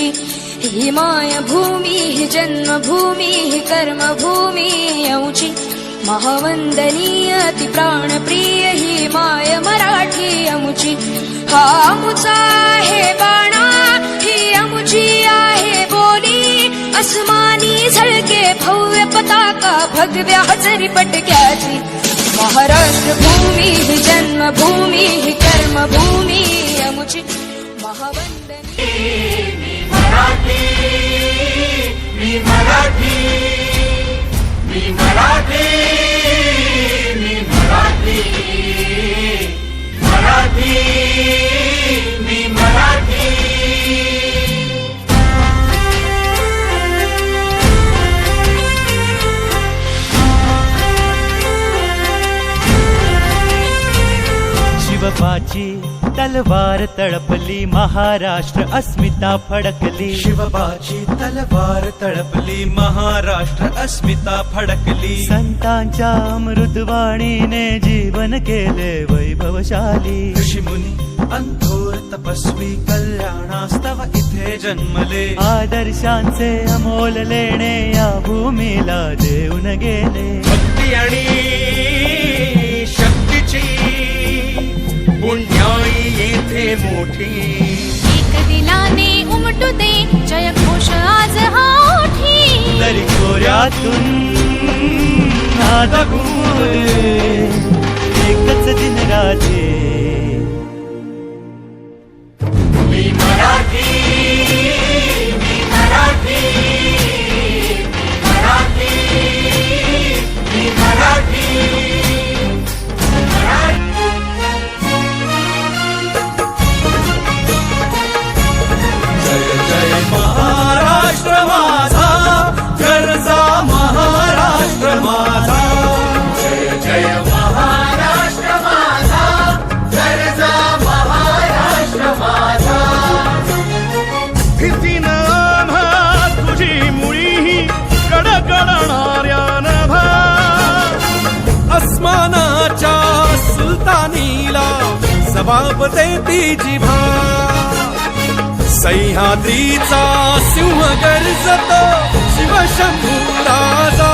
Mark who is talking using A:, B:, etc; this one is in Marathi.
A: आमची ही मायभूमी ही जन्मभूमी ही कर्मभूमी आमची महावंदनीय ती प्राणप्रिय ही माय मराठी आमची हा आमचा आहे बाणा ही आमची आहे बोली अस्मानी झळके भव्य पताका भगव्या हजरी पटक्याची महाराष्ट्र भूमी ही जन्मभूमी ही कर्मभूमी आमची महावंदनीय
B: मी मराठी मी मराठी मी मराठी मी मराठी मराठी मी मराठी
C: शिवबाची तलवार तळपली महाराष्ट्र अस्मिता फडकली
D: शिवबाची तलवार तळपली महाराष्ट्र अस्मिता फडकली
C: संतांच्या अमृतवाणीने जीवन केले वैभवशाली
D: ऋषीमुनी अंथोर तपस्वी कल्याणास्तव इथे जन्मले
C: आदर्शांचे अमोल लेणे या भूमीला देऊन गेले
D: भक्ती आणि शक्तीची पुण्याई येथे मोठी
E: एक दिलाने उमटू दे जय घोष आज हा ओठी
C: तरी कोऱ्यातून नाद घुमले एकच दिन राजे
B: मी मराठी मी मराठी मराठी मी मराठी
D: जय जय महाराष्ट्र माझा गरजा महाराष्ट्र माझा
B: जय जय महाराष्ट्र माझा गरजा महाराष्ट्र माझा
D: भीतीनं आम्हा तुझी मुळी कडकडणाऱ्या नभा अस्मानाच्या सुलतानीला जबाब देती जिभा सह्याद्रीचा सिंह गर्जतो शिवशंभू राजा